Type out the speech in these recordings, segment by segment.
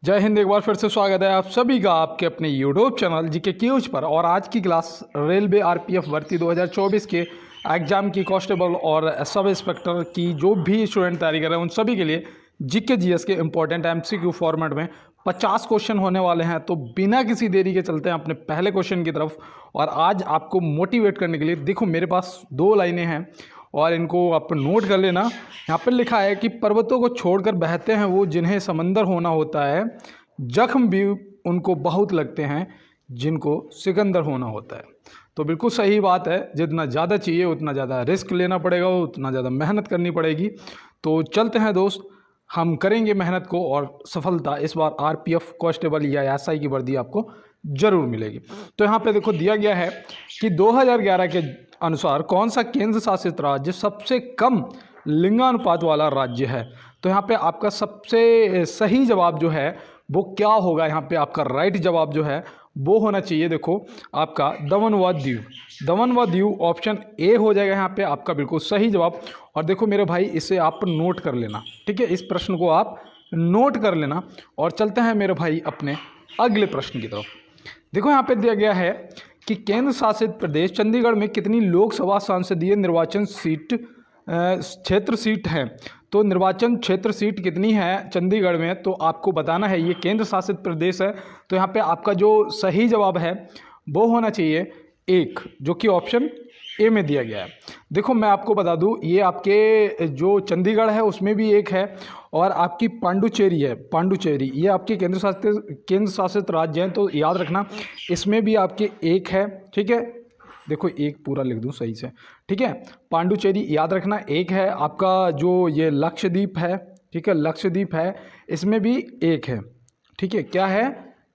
जय हिंद। एक बार फिर से स्वागत है आप सभी का आपके अपने यूट्यूब चैनल जीके क्यूज पर। और आज की क्लास रेलवे आरपीएफ भर्ती 2024 के एग्जाम की कांस्टेबल और सब इंस्पेक्टर की जो भी स्टूडेंट तैयारी कर रहे हैं उन सभी के लिए जीके जीएस के इंपॉर्टेंट एमसीक्यू फॉर्मेट में 50 क्वेश्चन होने वाले हैं। तो बिना किसी देरी के चलते हैं अपने पहले क्वेश्चन की तरफ। और आज आपको मोटिवेट करने के लिए देखो मेरे पास 2 लाइनें हैं और इनको आप नोट कर लेना। यहाँ पर लिखा है कि पर्वतों को छोड़कर बहते हैं वो जिन्हें समंदर होना होता है, जख्म भी उनको बहुत लगते हैं जिनको सिकंदर होना होता है। तो बिल्कुल सही बात है, जितना ज़्यादा चाहिए उतना ज़्यादा रिस्क लेना पड़ेगा, उतना ज़्यादा मेहनत करनी पड़ेगी। तो चलते हैं दोस्त, हम करेंगे मेहनत को और सफलता इस बार आरपीएफ कांस्टेबल या एसआई की वर्दी आपको जरूर मिलेगी। तो यहाँ पे देखो दिया गया है कि 2011 के अनुसार कौन सा केंद्र शासित राज्य सबसे कम लिंगानुपात वाला राज्य है। तो यहाँ पे आपका सबसे सही जवाब जो है वो क्या होगा, यहाँ पे आपका राइट जवाब जो है वो होना चाहिए देखो आपका दमन व दीव। दमन व दीव ऑप्शन ए हो जाएगा यहाँ पे आपका बिल्कुल सही जवाब। और देखो मेरे भाई इसे आप नोट कर लेना, ठीक है, इस प्रश्न को आप नोट कर लेना। और चलते हैं मेरे भाई अपने अगले प्रश्न की तरफ। देखो यहाँ पे दिया गया है कि केंद्र शासित प्रदेश चंडीगढ़ में कितनी लोकसभा सांसदीय निर्वाचन क्षेत्र सीट हैं। तो निर्वाचन क्षेत्र सीट कितनी है चंडीगढ़ में, तो आपको बताना है। ये केंद्र शासित प्रदेश है, तो यहाँ पे आपका जो सही जवाब है वो होना चाहिए 1, जो कि ऑप्शन ए में दिया गया है। देखो मैं आपको बता दूं, ये आपके जो चंडीगढ़ है उसमें भी 1 है और आपकी पांडुचेरी है, पांडुचेरी ये आपके केंद्र शासित राज्य हैं। तो याद रखना इसमें भी आपके 1 है, ठीक है। देखो 1 पूरा लिख दूं सही से, ठीक है। पांडुचेरी याद रखना 1 है। आपका जो ये लक्षद्वीप है, ठीक है, लक्षद्वीप है, इसमें भी 1 है, ठीक है। क्या है?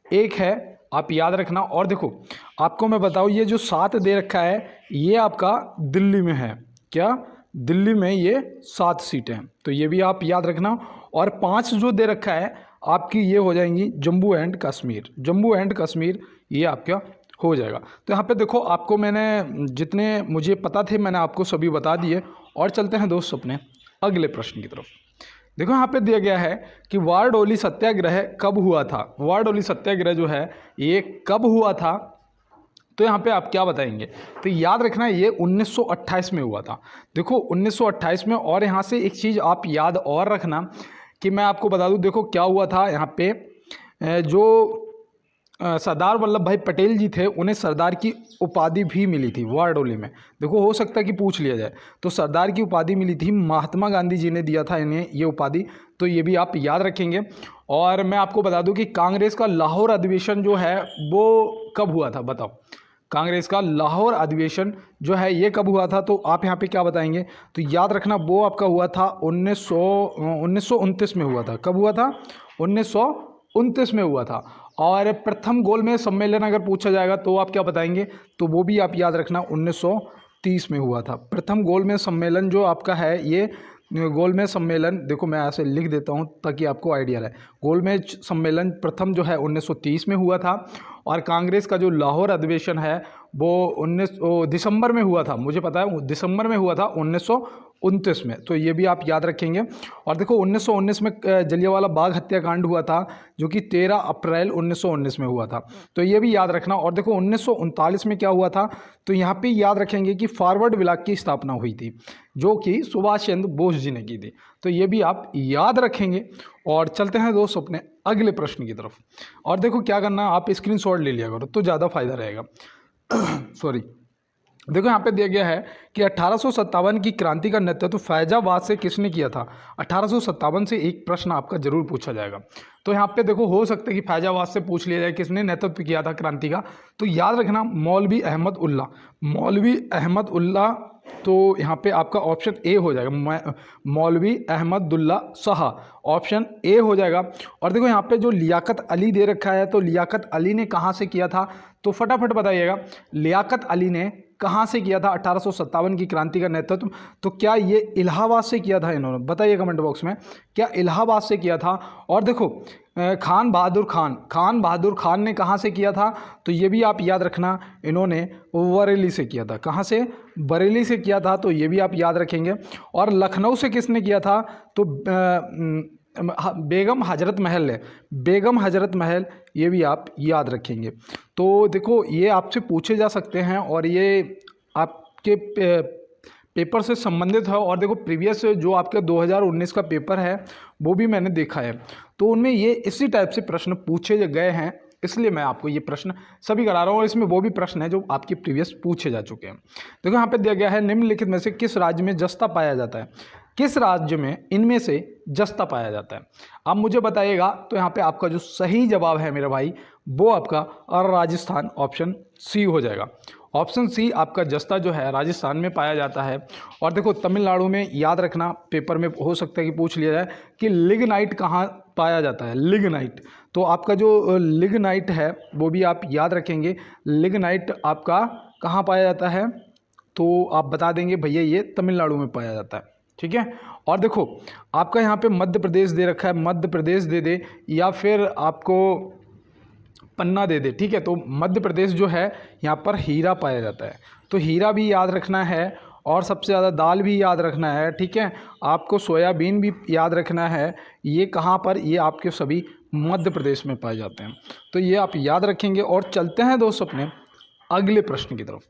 1 है, आप याद रखना। और देखो आपको मैं बताऊँ, ये जो 7 दे रखा है ये आपका दिल्ली में है। क्या? दिल्ली में ये 7 सीटें हैं, तो ये भी आप याद रखना। और 5 जो दे रखा है आपकी ये हो जाएंगी जम्मू एंड कश्मीर। जम्मू एंड कश्मीर ये आपका हो जाएगा। तो यहाँ पे देखो आपको मैंने जितने मुझे पता थे मैंने आपको सभी बता दिए। और चलते हैं दोस्त अपने अगले प्रश्न की तरफ। देखो यहाँ पे दिया गया है कि बारडोली सत्याग्रह कब हुआ था। बारडोली सत्याग्रह जो है ये कब हुआ था, तो यहाँ पे आप क्या बताएंगे। तो याद रखना ये 1928 में हुआ था। देखो 1928 में। और यहाँ से एक चीज़ आप याद और रखना कि मैं आपको बता दूँ, देखो क्या हुआ था यहाँ पे, जो सरदार वल्लभ भाई पटेल जी थे उन्हें सरदार की उपाधि भी मिली थी बारडोली में। देखो हो सकता है कि पूछ लिया जाए, तो सरदार की उपाधि मिली थी, महात्मा गांधी जी ने दिया था इन्हें ये उपाधि। तो ये भी आप याद रखेंगे। और मैं आपको बता दूं कि कांग्रेस का लाहौर अधिवेशन जो है वो कब हुआ था, बताओ। कांग्रेस का लाहौर अधिवेशन जो है ये कब हुआ था, तो आप यहाँ पे क्या बताएंगे। तो याद रखना वो आपका हुआ था 1929 में हुआ था। कब हुआ था? 1929 में हुआ था। और प्रथम गोलमेज सम्मेलन अगर पूछा जाएगा तो आप क्या बताएंगे, तो वो भी आप याद रखना 1930 में हुआ था। प्रथम गोलमेज सम्मेलन जो आपका है ये गोलमेज सम्मेलन, देखो मैं ऐसे लिख देता हूँ ताकि आपको आइडिया रहे। गोलमेज सम्मेलन प्रथम जो है 1930 में हुआ था। और कांग्रेस का जो लाहौर अधिवेशन है वो दिसंबर में हुआ था, मुझे पता है दिसंबर में हुआ था 1929 में। तो ये भी आप याद रखेंगे। और देखो 1919 में जलियांवाला बाग हत्याकांड हुआ था जो कि 13 अप्रैल 1919 में हुआ था, तो ये भी याद रखना। और देखो 1939 में क्या हुआ था, तो यहाँ पे याद रखेंगे कि फॉरवर्ड ब्लॉक की स्थापना हुई थी जो कि सुभाष चंद्र बोस जी ने की थी। तो ये भी आप याद रखेंगे। और चलते हैं दोस्त अपने अगले प्रश्न की तरफ। और देखो क्या करना, आप स्क्रीनशॉट ले लिया करो तो ज़्यादा फायदा रहेगा। सॉरी। देखो यहाँ पे दिया गया है कि 1857 की क्रांति का नेतृत्व फैजाबाद से किसने किया था। 1857 से एक प्रश्न आपका जरूर पूछा जाएगा। तो यहाँ पे देखो हो सकता है कि फैजाबाद से पूछ लिया जाए किसने नेतृत्व किया था क्रांति का। तो याद रखना मौलवी अहमद उल्ला, मौलवी अहमद उल्ला। तो यहाँ पे आपका ऑप्शन ए हो जाएगा, मौलवी अहमदुल्ला शाह, ऑप्शन ए हो जाएगा। और देखो यहाँ पे जो लियाकत अली दे रखा है, तो लियाकत अली ने कहाँ से किया था, तो फटाफट बताइएगा लियाकत अली ने कहाँ से किया था 1857 की क्रांति का नेतृत्व। तो क्या ये इलाहाबाद से किया था इन्होंने, बताइए कमेंट बॉक्स में, क्या इलाहाबाद से किया था। और देखो खान बहादुर खान ने कहाँ से किया था, तो ये भी आप याद रखना इन्होंने बरेली से किया था। कहाँ से? बरेली से किया था, तो ये भी आप याद रखेंगे। और लखनऊ से किसने किया था, तो बेगम हजरत महल है, बेगम हजरत महल, ये भी आप याद रखेंगे। तो देखो ये आपसे पूछे जा सकते हैं और ये आपके पेपर से संबंधित है। और देखो प्रीवियस जो आपके 2019 का पेपर है वो भी मैंने देखा है, तो उनमें ये इसी टाइप से प्रश्न पूछे गए हैं, इसलिए मैं आपको ये प्रश्न सभी करा रहा हूँ। और इसमें वो भी प्रश्न है जो आपके प्रीवियस पूछे जा चुके हैं। देखो यहाँ पे दिया गया है, निम्नलिखित में से किस राज्य में जस्ता पाया जाता है, किस राज्य में इनमें से जस्ता पाया जाता है। आप मुझे बताइएगा। तो यहाँ पे आपका जो सही जवाब है मेरे भाई वो आपका राजस्थान, ऑप्शन सी हो जाएगा। ऑप्शन सी आपका जस्ता जो है राजस्थान में पाया जाता है। और देखो तमिलनाडु में, याद रखना पेपर में हो सकता है कि पूछ लिया जाए कि लिग्नाइट कहाँ पाया जाता है, लिग्नाइट। तो आपका जो लिग्नाइट है वो भी आप याद रखेंगे, लिग्नाइट आपका कहाँ पाया जाता है, तो आप बता देंगे भैया ये तमिलनाडु में पाया जाता है, ठीक है। और देखो आपका यहाँ पे मध्य प्रदेश दे रखा है, मध्य प्रदेश दे दे या फिर आपको पन्ना दे दे, ठीक है। तो मध्य प्रदेश जो है यहाँ पर हीरा पाया जाता है, तो हीरा भी याद रखना है। और सबसे ज़्यादा दाल भी याद रखना है, ठीक है। आपको सोयाबीन भी याद रखना है। ये कहाँ पर, ये आपके सभी मध्य प्रदेश में पाए जाते हैं, तो ये आप याद रखेंगे। और चलते हैं दोस्तों अपने अगले प्रश्न की तरफ।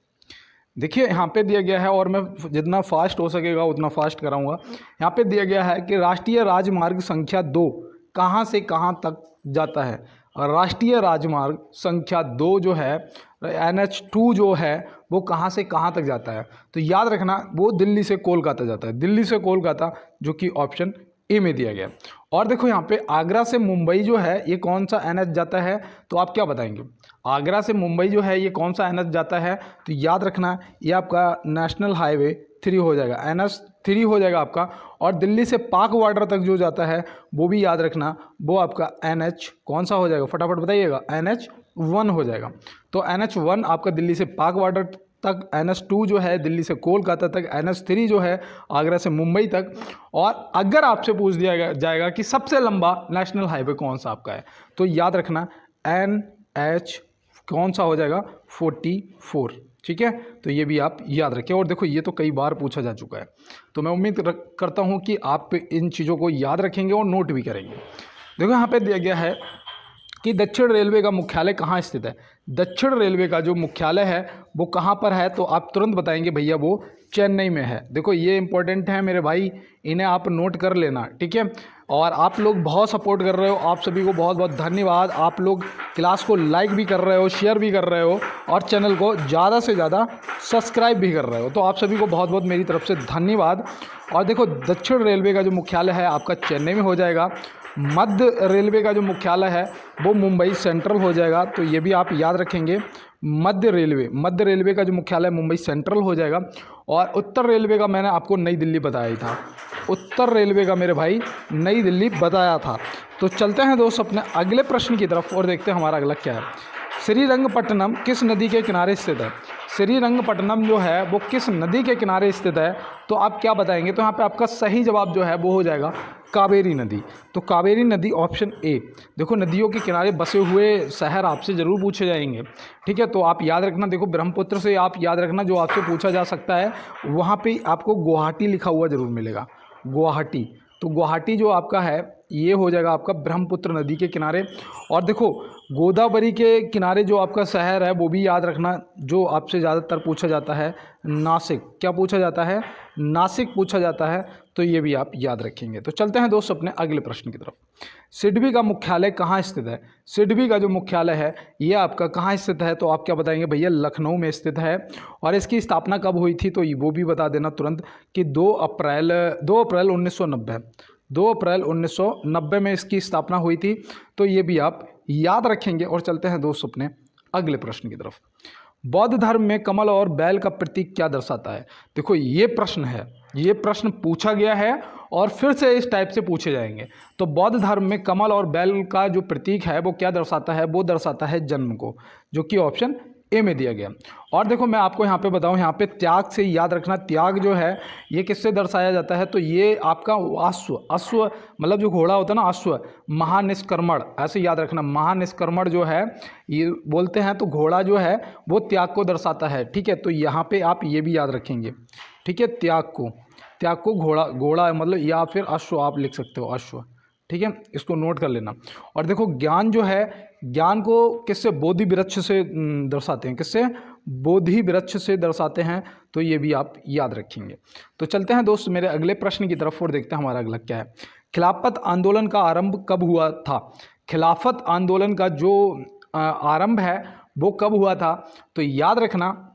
देखिए यहाँ पे दिया गया है, और मैं जितना फास्ट हो सकेगा उतना फास्ट कराऊंगा। यहाँ पे दिया गया है कि राष्ट्रीय राजमार्ग संख्या 2 कहाँ से कहाँ तक जाता है। राष्ट्रीय राजमार्ग संख्या 2 जो है NH2 जो है वो कहाँ से कहाँ तक जाता है, तो याद रखना वो दिल्ली से कोलकाता जाता है, दिल्ली से कोलकाता, जो कि ऑप्शन ए में दिया गया। और देखो यहाँ पे आगरा से मुंबई जो है ये कौन सा NH जाता है, तो आप क्या बताएंगे। आगरा से मुंबई जो है ये कौन सा NH जाता है, तो याद रखना ये आपका नेशनल हाईवे 3 हो जाएगा, NH3 हो जाएगा आपका। और दिल्ली से पाक बॉर्डर तक जो जाता है वो भी याद रखना, वो आपका NH कौन सा हो जाएगा, फटाफट बताइएगा, NH1 हो जाएगा। तो NH1 आपका दिल्ली से पाक बॉर्डर तक, NH2 जो है दिल्ली से कोलकाता तक, NH3 जो है आगरा से मुंबई तक। और अगर आपसे पूछ दिया जाएगा कि सबसे लंबा नेशनल हाईवे कौन सा आपका है, तो याद रखना NH कौन सा हो जाएगा, 44, ठीक है। तो ये भी आप याद रखें। और देखो ये तो कई बार पूछा जा चुका है, तो मैं उम्मीद करता हूँ कि आप इन चीज़ों को याद रखेंगे और नोट भी करेंगे। देखो यहाँ पे दिया गया है कि दक्षिण रेलवे का मुख्यालय कहाँ स्थित है। दक्षिण रेलवे का जो मुख्यालय है वो कहाँ पर है, तो आप तुरंत बताएंगे भैया वो चेन्नई में है। देखो ये इंपॉर्टेंट है मेरे भाई, इन्हें आप नोट कर लेना, ठीक है। और आप लोग बहुत सपोर्ट कर रहे हो, आप सभी को बहुत बहुत धन्यवाद। आप लोग क्लास को लाइक भी कर रहे हो, शेयर भी कर रहे हो और चैनल को ज़्यादा से ज़्यादा सब्सक्राइब भी कर रहे हो, तो आप सभी को बहुत बहुत मेरी तरफ से धन्यवाद। और देखो दक्षिण रेलवे का जो मुख्यालय है आपका चेन्नई में हो जाएगा। मध्य रेलवे का जो मुख्यालय है वो मुंबई सेंट्रल हो जाएगा, तो ये भी आप याद रखेंगे। मध्य रेलवे का जो मुख्यालय मुंबई सेंट्रल हो जाएगा। और उत्तर रेलवे का मैंने आपको नई दिल्ली बताया था, उत्तर रेलवे का मेरे भाई नई दिल्ली बताया था। तो चलते हैं दोस्त अपने अगले प्रश्न की तरफ और देखते हैं हमारा अगला क्या है। श्रीरंगपट्टनम किस नदी के किनारे स्थित है। श्रीरंगपट्टनम जो है वो किस नदी के किनारे स्थित है, तो आप क्या बताएंगे। तो यहाँ पे आपका सही जवाब जो है वो हो जाएगा कावेरी नदी। तो कावेरी नदी ऑप्शन ए। देखो नदियों के किनारे बसे हुए शहर आपसे ज़रूर पूछे जाएंगे, ठीक है। तो आप याद रखना, देखो ब्रह्मपुत्र से आप याद रखना जो आपसे पूछा जा सकता है, वहाँ पे आपको गुवाहाटी लिखा हुआ ज़रूर मिलेगा, गुवाहाटी। तो गुवाहाटी जो आपका है ये हो जाएगा आपका ब्रह्मपुत्र नदी के किनारे। और देखो गोदावरी के किनारे जो आपका शहर है वो भी याद रखना, जो आपसे ज़्यादातर पूछा जाता है नासिक। क्या पूछा जाता है, नासिक पूछा जाता है, तो ये भी आप याद रखेंगे। तो चलते हैं दोस्त अपने अगले प्रश्न की तरफ। सिडबी का मुख्यालय कहाँ स्थित है। सिडबी का जो मुख्यालय है ये आपका कहाँ स्थित है, तो आप क्या बताएंगे भैया लखनऊ में स्थित है। और इसकी स्थापना कब हुई थी, तो वो भी बता देना तुरंत कि 2 अप्रैल 1990, 2 अप्रैल 1990 में इसकी स्थापना हुई थी। तो ये भी आप याद रखेंगे। और चलते हैं दोस्त अपने अगले प्रश्न की तरफ। बौद्ध धर्म में कमल और बैल का प्रतीक क्या दर्शाता है। देखो ये प्रश्न है, ये प्रश्न पूछा गया है और फिर से इस टाइप से पूछे जाएंगे। तो बौद्ध धर्म में कमल और बैल का जो प्रतीक है वो क्या दर्शाता है, वो दर्शाता है जन्म को, जो कि ऑप्शन ए में दिया गया। और देखो मैं आपको यहाँ पे बताऊँ, यहाँ पे त्याग से याद रखना, त्याग जो है ये किससे दर्शाया जाता है, तो ये आपका अश्व मतलब जो घोड़ा होता है ना, अश्व, महानिष्कर्मण, ऐसे याद रखना। महानिष्कर्मण जो है ये बोलते हैं, तो घोड़ा जो है वो त्याग को दर्शाता है, ठीक है। तो यहाँ पे आप ये भी याद रखेंगे, ठीक है। त्याग को घोड़ा मतलब या फिर अश्व आप लिख सकते हो, अश्व, ठीक है, इसको नोट कर लेना। और देखो ज्ञान जो है, ज्ञान को किससे, बोधि वृक्ष से दर्शाते हैं, किससे, बोधि वृक्ष से दर्शाते हैं, तो ये भी आप याद रखेंगे। तो चलते हैं दोस्त मेरे अगले प्रश्न की तरफ और देखते हैं हमारा अगला क्या है। खिलाफत आंदोलन का आरंभ कब हुआ था? खिलाफत आंदोलन का जो आरंभ है वो कब हुआ था? तो याद रखना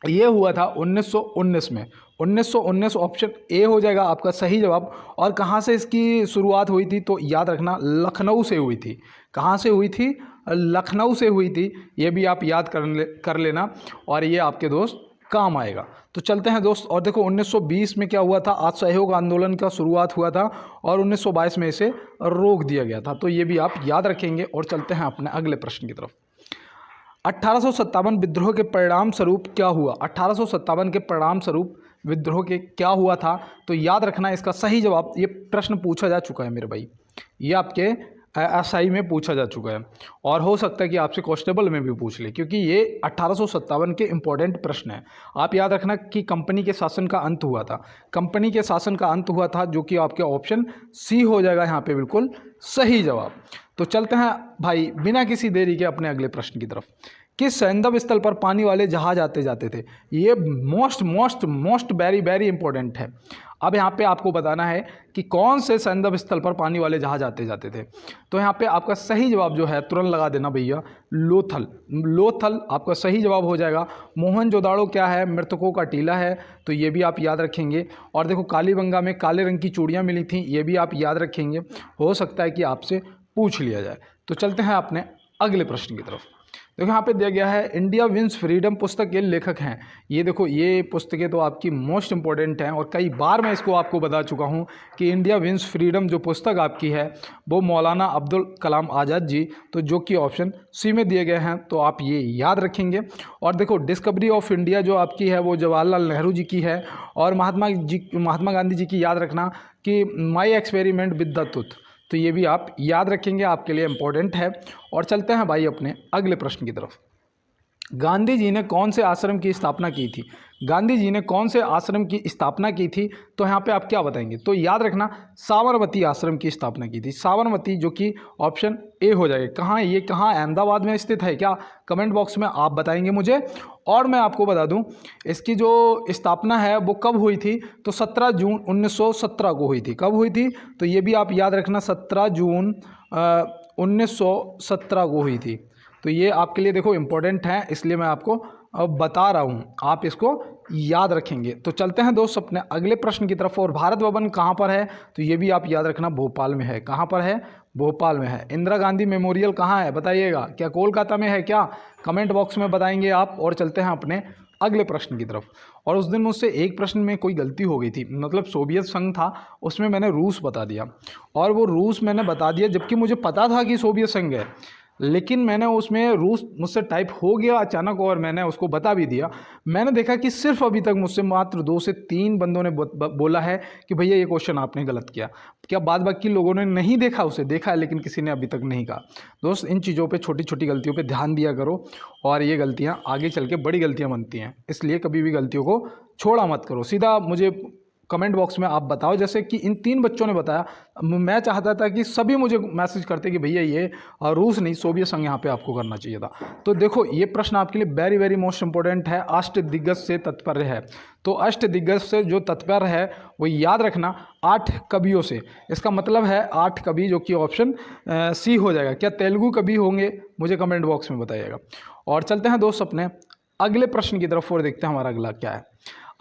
ये हुआ था 1919 में। 1919 ऑप्शन ए हो जाएगा आपका सही जवाब। और कहाँ से इसकी शुरुआत हुई थी? तो याद रखना लखनऊ से हुई थी। कहाँ से हुई थी? लखनऊ से हुई थी। ये भी आप याद कर लेना और ये आपके दोस्त काम आएगा। तो चलते हैं दोस्त, और देखो 1920 में क्या हुआ था? असहयोग आंदोलन का शुरुआत हुआ था और 1922 में इसे रोक दिया गया था। तो ये भी आप याद रखेंगे। और चलते हैं अपने अगले प्रश्न की तरफ। 1857 विद्रोह के परिणाम स्वरूप क्या हुआ? 1857 के परिणाम स्वरूप विद्रोह के क्या हुआ था? तो याद रखना इसका सही जवाब, ये प्रश्न पूछा जा चुका है मेरे भाई, ये आपके एसआई में पूछा जा चुका है और हो सकता है कि आपसे कांस्टेबल में भी पूछ ले, क्योंकि ये 1857 के इंपॉर्टेंट प्रश्न है। आप याद रखना कि कंपनी के शासन का अंत हुआ था। कंपनी के शासन का अंत हुआ था, जो कि आपके ऑप्शन सी हो जाएगा यहाँ पे बिल्कुल सही जवाब। तो चलते हैं भाई बिना किसी देरी के अपने अगले प्रश्न की तरफ। किस सैंदव स्थल पर पानी वाले जहाज आते जाते थे? ये मोस्ट वेरी इंपॉर्टेंट है। अब यहाँ पे आपको बताना है कि कौन से सैंदव स्थल पर पानी वाले जहाज आते जाते थे। तो यहाँ पे आपका सही जवाब जो है तुरंत लगा देना भैया, लोथल। लोथल आपका सही जवाब हो जाएगा। मोहनजोदाड़ो क्या है? मृतकों का टीला है, तो ये भी आप याद रखेंगे। और देखो कालीबंगा में काले रंग की चूड़ियाँ मिली थी, ये भी आप याद रखेंगे। हो सकता है कि आपसे पूछ लिया जाए। तो चलते हैं अपने अगले प्रश्न की तरफ। देखो यहाँ पे दिया गया है इंडिया विंस फ्रीडम पुस्तक के लेखक हैं। ये देखो ये पुस्तकें तो आपकी मोस्ट इंपॉर्टेंट हैं और कई बार मैं इसको आपको बता चुका हूँ कि इंडिया विंस फ्रीडम जो पुस्तक आपकी है वो मौलाना अब्दुल कलाम आज़ाद जी, तो जो कि ऑप्शन सी में दिए गए हैं, तो आप ये याद रखेंगे। और देखो डिस्कवरी ऑफ इंडिया जो आपकी है वो जवाहरलाल नेहरू जी की है। और महात्मा गांधी जी की याद रखना कि my experiment with the truth, तो ये भी आप याद रखेंगे, आपके लिए इम्पोर्टेंट है। और चलते हैं भाई अपने अगले प्रश्न की तरफ। गांधी जी ने कौन से आश्रम की स्थापना की थी? गांधी जी ने कौन से आश्रम की स्थापना की थी? तो यहाँ पे आप क्या बताएंगे? तो याद रखना साबरमती आश्रम की स्थापना की थी। साबरमती, जो कि ऑप्शन ए हो जाएगा। कहाँ ये, कहाँ अहमदाबाद में स्थित है क्या? कमेंट बॉक्स में आप बताएंगे मुझे। और मैं आपको बता दूं इसकी जो स्थापना है वो कब हुई थी? तो 17 जून 1917 को हुई थी। कब हुई थी? तो ये भी आप याद रखना 17 जून 1917 को हुई थी। तो ये आपके लिए देखो इम्पोर्टेंट है, इसलिए मैं आपको अब बता रहा हूँ, आप इसको याद रखेंगे। तो चलते हैं दोस्त अपने अगले प्रश्न की तरफ। और भारत भवन कहाँ पर है? तो ये भी आप याद रखना भोपाल में है। कहाँ पर है? भोपाल में है। इंदिरा गांधी मेमोरियल कहाँ है बताइएगा? क्या कोलकाता में है क्या? कमेंट बॉक्स में बताएंगे आप। और चलते हैं अपने अगले प्रश्न की तरफ। और उस दिन मुझसे एक प्रश्न में कोई गलती हो गई थी, मतलब सोवियत संघ था, उसमें मैंने रूस बता दिया। और वो रूस मैंने बता दिया जबकि मुझे पता था कि सोवियत संघ है, लेकिन मैंने उसमें रूस मुझसे टाइप हो गया अचानक और मैंने उसको बता भी दिया। मैंने देखा कि सिर्फ अभी तक मुझसे मात्र 2 से 3 बंदों ने बोला है कि भैया ये क्वेश्चन आपने गलत किया। क्या बाद बाकी लोगों ने नहीं देखा? उसे देखा है लेकिन किसी ने अभी तक नहीं कहा। दोस्त इन चीज़ों पे, छोटी छोटी गलतियों पे ध्यान दिया करो, और ये गलतियाँ आगे चल के बड़ी गलतियाँ बनती हैं, इसलिए कभी भी गलतियों को छोड़ा मत करो। सीधा मुझे कमेंट बॉक्स में आप बताओ, जैसे कि इन 3 बच्चों ने बताया। मैं चाहता था कि सभी मुझे मैसेज करते कि भैया ये रूस नहीं सोवियत संघ यहाँ पे आपको करना चाहिए था। तो देखो ये प्रश्न आपके लिए वेरी वेरी मोस्ट इंपॉर्टेंट है। अष्टदिग्गज से तात्पर्य है, तो अष्टदिग्गज से जो तात्पर्य है वो याद रखना 8 कवियों से। इसका मतलब है 8 कवि, जो कि ऑप्शन सी हो जाएगा। क्या तेलुगु कवि होंगे? मुझे कमेंट बॉक्स में बताइएगा। और चलते हैं दोस्त अपने अगले प्रश्न की तरफ और देखते हैं हमारा अगला क्या है।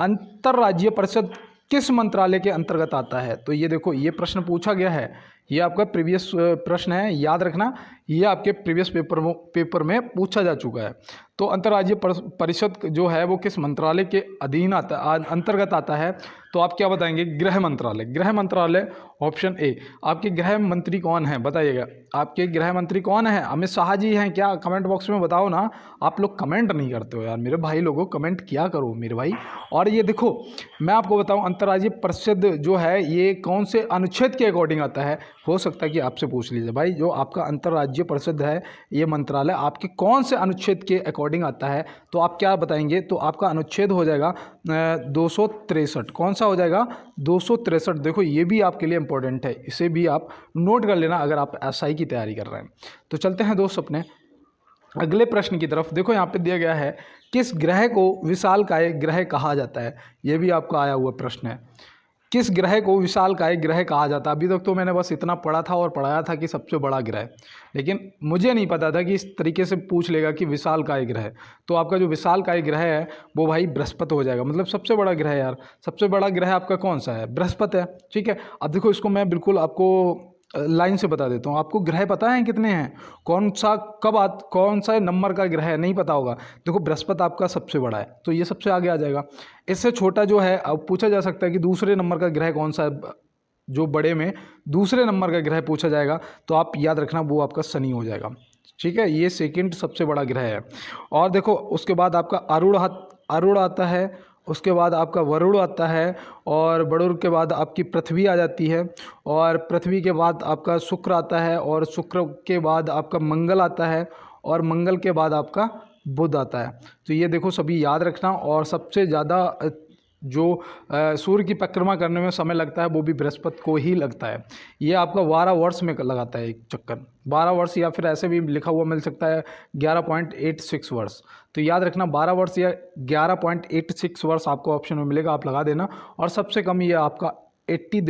अंतर्राज्यीय परिषद किस मंत्रालय के अंतर्गत आता है? तो ये देखो ये प्रश्न पूछा गया है, ये आपका प्रीवियस प्रश्न है, याद रखना ये आपके प्रीवियस पेपर में पूछा जा चुका है। तो अंतर्राज्यीय परिषद जो है वो किस मंत्रालय के अधीन अंतर्गत आता है? तो आप क्या बताएंगे? गृह मंत्रालय। गृह मंत्रालय ऑप्शन ए। आपके गृह मंत्री कौन है बताइएगा? आपके गृह मंत्री कौन है? अमित शाह जी हैं क्या? कमेंट बॉक्स में बताओ ना। आप लोग कमेंट नहीं करते हो यार मेरे भाई लोगों, कमेंट किया करो मेरे भाई। और ये देखो मैं आपको बताऊं अंतर्राज्यीय परिषद जो है ये कौन से अनुच्छेद के अकॉर्डिंग आता है? हो सकता है कि आपसे पूछ लीजिए भाई जो आपका अंतर्राज्यीय परिषद है ये मंत्रालय आपके कौन से अनुच्छेद के अकॉर्डिंग अकॉर्डिंग आता है तो आप क्या बताएंगे, तो आपका अनुच्छेद हो जाएगा 263। कौन सा हो जाएगा? 263। देखो ये भी आपके लिए इंपॉर्टेंट है, इसे भी आप नोट कर लेना अगर आप एसआई की तैयारी कर रहे हैं। तो चलते हैं दोस्त अपने अगले प्रश्न की तरफ। देखो यहाँ पे दिया गया है, किस ग्रह को विशालकाय ग्रह कहा जाता है? ये भी आपका आया हुआ प्रश्न है। किस ग्रह को विशालकाय ग्रह कहा जाता है? अभी तक तो मैंने बस इतना पढ़ा था और पढ़ाया था कि सबसे बड़ा ग्रह, लेकिन मुझे नहीं पता था कि इस तरीके से पूछ लेगा कि विशालकाय ग्रह। तो आपका जो विशालकाय ग्रह है वो भाई बृहस्पति हो जाएगा, मतलब सबसे बड़ा ग्रह यार। सबसे बड़ा ग्रह आपका कौन सा है? बृहस्पति है, ठीक है। अब देखो इसको मैं बिल्कुल आपको लाइन से बता देता हूँ। आपको ग्रह पता है कितने हैं? कौन सा नंबर का ग्रह है नहीं पता होगा। देखो बृहस्पति आपका सबसे बड़ा है, तो ये सबसे आगे आ जाएगा। इससे छोटा जो है, अब पूछा जा सकता है कि दूसरे नंबर का ग्रह कौन सा है, जो बड़े में दूसरे नंबर का ग्रह पूछा जाएगा तो आप याद रखना वो आपका शनि हो जाएगा, ठीक है। ये सेकंड सबसे बड़ा ग्रह है। और देखो उसके बाद आपका अरुण आता है, उसके बाद आपका वरुण आता है, और वरुण के बाद आपकी पृथ्वी आ जाती है, और पृथ्वी के बाद आपका शुक्र आता है, और शुक्र के बाद आपका मंगल आता है, और मंगल के बाद आपका बुध आता है। तो ये देखो सभी याद रखना। और सबसे ज़्यादा जो सूर्य की परिक्रमा करने में समय लगता है वो भी बृहस्पति को ही लगता है। ये आपका 12 वर्ष में लगाता है एक चक्कर, 12 वर्ष, या फिर ऐसे भी लिखा हुआ मिल सकता है 11.86 वर्ष। तो याद रखना 12 वर्ष या 11.86 वर्ष आपको ऑप्शन में मिलेगा, आप लगा देना। और सबसे कम ये आपका 88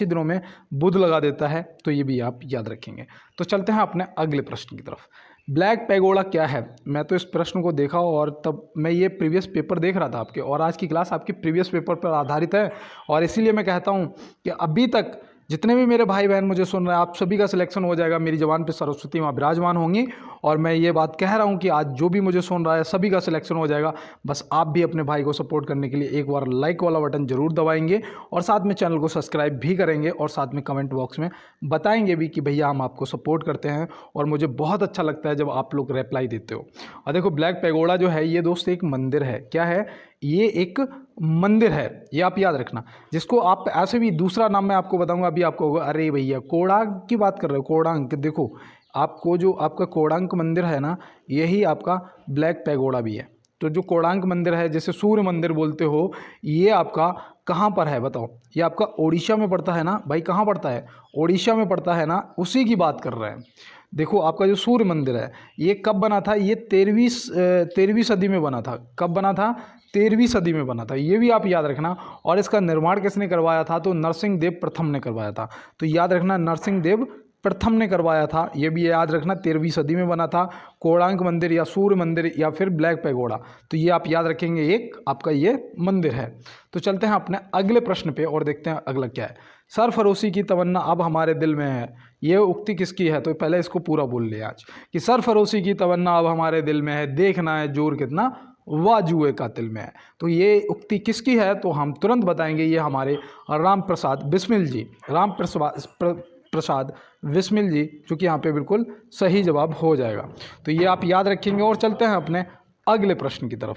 दिनों में बुध लगा देता है, तो ये भी आप याद रखेंगे। तो चलते हैं अपने अगले प्रश्न की तरफ। ब्लैक पैगोडा क्या है? मैं तो इस प्रश्न को देखा और तब मैं ये प्रीवियस पेपर देख रहा था आपके, और आज की क्लास आपके प्रीवियस पेपर पर आधारित है। और इसीलिए मैं कहता हूँ कि अभी तक जितने भी मेरे भाई बहन मुझे सुन रहे हैं, आप सभी का सिलेक्शन हो जाएगा। मेरी जबान पे सरस्वती माँ विराजमान होंगी, और मैं ये बात कह रहा हूँ कि आज जो भी मुझे सुन रहा है सभी का सिलेक्शन हो जाएगा। बस आप भी अपने भाई को सपोर्ट करने के लिए एक बार लाइक वाला बटन जरूर दबाएंगे, और साथ में चैनल को सब्सक्राइब भी करेंगे, और साथ में कमेंट बॉक्स में बताएंगे भी कि भैया हम आपको सपोर्ट करते हैं। और मुझे बहुत अच्छा लगता है जब आप लोग रिप्लाई देते हो। और देखो ब्लैक पैगोडा जो है ये दोस्त एक मंदिर है। क्या है? ये एक मंदिर है, ये आप याद रखना। जिसको आप ऐसे भी दूसरा नाम मैं आपको बताऊंगा, अभी आपको होगा अरे भैया कोणार्क की बात कर रहे हो, कोणार्क। देखो आपको जो आपका कोणार्क मंदिर है ना, यही आपका ब्लैक पैगोडा भी है। तो जो कोणार्क मंदिर है, जैसे सूर्य मंदिर बोलते हो, ये आपका कहाँ पर है बताओ? ये आपका ओडिशा में पड़ता है ना भाई। कहाँ पड़ता है? ओडिशा में पड़ता है ना, उसी की बात कर रहे हैं। देखो आपका जो सूर्य मंदिर है ये कब बना था? ये 13वीं सदी में बना था। कब बना था? 13वीं सदी में बना था, ये भी आप याद रखना। और इसका निर्माण किसने करवाया था? तो नरसिंह देव प्रथम ने करवाया था। तो याद रखना नरसिंह देव प्रथम ने करवाया था, ये भी याद रखना। 13वीं सदी में बना था कोणार्क मंदिर, या सूर्य मंदिर, या फिर ब्लैक पैगोडा। तो ये आप याद रखेंगे, एक आपका ये मंदिर है। तो चलते हैं अपने अगले प्रश्न पे और देखते हैं अगला क्या है। सरफरोशी की तमन्ना अब हमारे दिल में है, ये उक्ति किसकी है? तो पहले इसको पूरा बोल ले आज कि सरफरोशी की तमन्ना अब हमारे दिल में है, देखना है जोर कितना वाजुए कातिल में है। तो ये उक्ति किसकी है? तो हम तुरंत बताएंगे, ये हमारे राम प्रसाद बिस्मिल जी, प्रसाद बिस्मिल जी, चूँकि यहाँ पे बिल्कुल सही जवाब हो जाएगा। तो ये आप याद रखेंगे। और चलते हैं अपने अगले प्रश्न की तरफ।